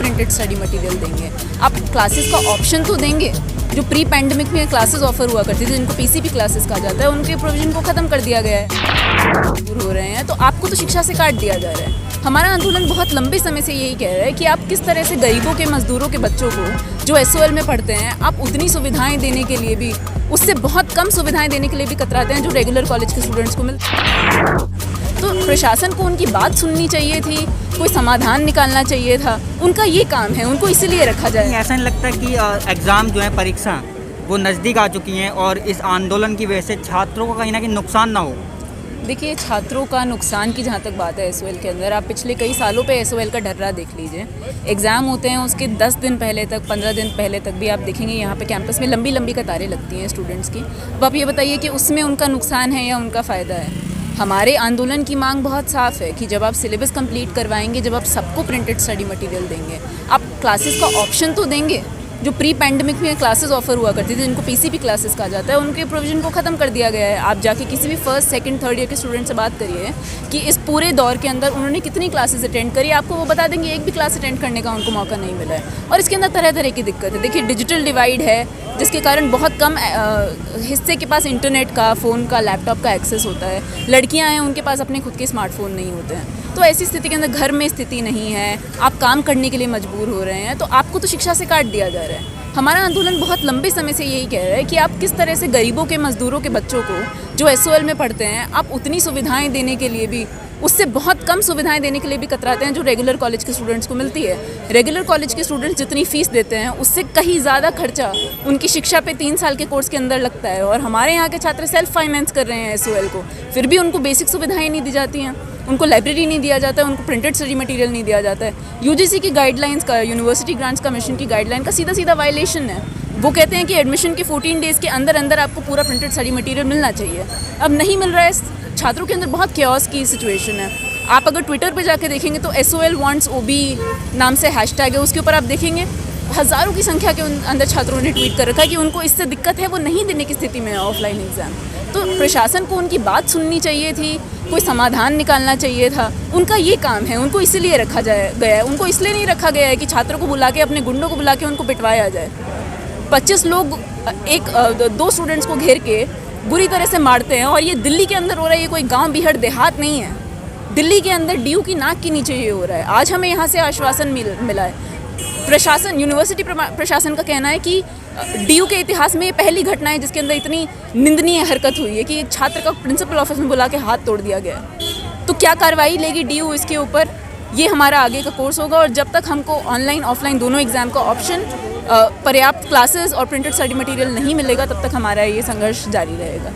Printed study material देंगे? आप classes का ऑप्शन तो देंगे। जो प्री पैंडमिक में क्लासेस ऑफर हुआ करती थी, जिनको पीसीपी क्लासेस कहा जाता है, उनके प्रोविजन को ख़त्म कर दिया गया है। दूर हो रहे हैं तो आपको तो शिक्षा से काट दिया जा रहा है। हमारा आंदोलन बहुत लंबे समय से यही कह रहा है कि आप किस तरह से गरीबों के, मजदूरों के बच्चों को जो एसओएल में पढ़ते हैं, आप उतनी सुविधाएं देने के लिए भी, उससे बहुत कम सुविधाएं देने के लिए भी कतराते हैं जो रेगुलर कॉलेज के स्टूडेंट्स को मिलती हैं। तो प्रशासन को उनकी बात सुननी चाहिए थी, कोई समाधान निकालना चाहिए था। उनका ये काम है, उनको इसीलिए रखा जाए। ऐसा नहीं लगता कि एग्ज़ाम जो है, परीक्षा वो नज़दीक आ चुकी हैं और इस आंदोलन की वजह से छात्रों को कहीं ना कहीं नुकसान ना हो? देखिए, छात्रों का नुकसान की जहाँ तक बात है एसओएल के अंदर, आप पिछले कई सालों पे एसओएल का ढर्रा देख लीजिए। एग्ज़ाम होते हैं उसके 10 दिन पहले तक, 15 दिन पहले तक भी आप देखेंगे यहाँ पे कैंपस में लंबी लंबी कतारें लगती हैं स्टूडेंट्स की। अब आप ये बताइए कि उसमें उनका नुकसान है या उनका फ़ायदा है? हमारे आंदोलन की मांग बहुत साफ है कि जब आप सिलेबस कंप्लीट करवाएंगे, जब आप सबको प्रिंटेड स्टडी मटेरियल देंगे, आप क्लासेस का ऑप्शन तो देंगे। जो प्री पैंडमिक में क्लासेस ऑफर हुआ करती थी, जिनको पीसीपी क्लासेस कहा जाता है, उनके प्रोविजन को ख़त्म कर दिया गया है। आप जाके किसी भी फर्स्ट, सेकंड, थर्ड ईयर के स्टूडेंट से बात करिए कि इस पूरे दौर के अंदर उन्होंने कितनी क्लासेस अटेंड करी, आपको वो बता देंगे एक भी क्लास अटेंड करने का उनको मौका नहीं मिला है। और इसके अंदर तरह तरह की दिक्कत है। देखिए, डिजिटल डिवाइड है, जिसके कारण बहुत कम हिस्से के पास इंटरनेट का, फ़ोन का, लैपटॉप का एक्सेस होता है। लड़कियां हैं, उनके पास अपने खुद के स्मार्टफोन नहीं होते हैं। तो ऐसी स्थिति के अंदर घर में स्थिति नहीं है, आप काम करने के लिए मजबूर हो रहे हैं, तो आपको तो शिक्षा से काट दिया जा रहा है। हमारा आंदोलन बहुत लंबे समय से यही कह रहा है कि आप किस तरह से गरीबों के, मजदूरों के बच्चों को जो एसओएल में पढ़ते हैं, आप उतनी सुविधाएं देने के लिए भी, उससे बहुत कम सुविधाएं देने के लिए भी कतराते हैं जो रेगुलर कॉलेज के स्टूडेंट्स को मिलती है। रेगुलर कॉलेज के स्टूडेंट्स जितनी फ़ीस देते हैं, उससे कहीं ज़्यादा खर्चा उनकी शिक्षा पे 3 साल के कोर्स के अंदर लगता है। और हमारे यहाँ के छात्र सेल्फ फाइनेंस कर रहे हैं एसओएल को, फिर भी उनको बेसिक सुविधाएँ नहीं दी जाती हैं। उनको लाइब्रेरी नहीं दिया जाता है, उनको प्रिंटेड स्टडी मटेरियल नहीं दिया जाता है। यूजीसी की गाइडलाइंस का, यूनिवर्सिटी ग्रांट्स कमीशन की गाइडलाइन का सीधा सीधा वायलेशन है। वो कहते हैं कि एडमिशन के 14 डेज़ के अंदर अंदर आपको पूरा प्रिंटेड स्टडी मटेरियल मिलना चाहिए। अब नहीं मिल रहा है। छात्रों के अंदर बहुत क्योस की सिचुएशन है। आप अगर ट्विटर पे जाके देखेंगे तो SOL wants OB नाम से हैशटैग है, उसके ऊपर आप देखेंगे हज़ारों की संख्या के अंदर छात्रों ने ट्वीट कर रखा है कि उनको इससे दिक्कत है, वो नहीं देने की स्थिति में है ऑफलाइन एग्ज़ाम। तो प्रशासन को उनकी बात सुननी चाहिए थी, कोई समाधान निकालना चाहिए था। उनका ये काम है, उनको इसलिए रखा गया है। उनको इसलिए नहीं रखा गया है कि छात्रों को बुला के, अपने गुंडों को बुला के उनको पिटवाया जाए। 25 लोग दो स्टूडेंट्स को घेर के बुरी तरह से मारते हैं, और ये दिल्ली के अंदर हो रहा है। ये कोई गांव बिहड़ देहात नहीं है, दिल्ली के अंदर DU की नाक के नीचे ये हो रहा है। आज हमें यहाँ से आश्वासन मिला है। प्रशासन, यूनिवर्सिटी प्रशासन का कहना है कि DU के इतिहास में ये पहली घटना है जिसके अंदर इतनी निंदनीय हरकत हुई है कि एक छात्र का प्रिंसिपल ऑफिस में बुला के हाथ तोड़ दिया गया। तो क्या कार्रवाई लेगी DU इसके ऊपर, ये हमारा आगे का कोर्स होगा। और जब तक हमको ऑनलाइन ऑफलाइन दोनों एग्ज़ाम का ऑप्शन, पर्याप्त क्लासेस और प्रिंटेड स्टडी मटेरियल नहीं मिलेगा, तब तक हमारा ये संघर्ष जारी रहेगा।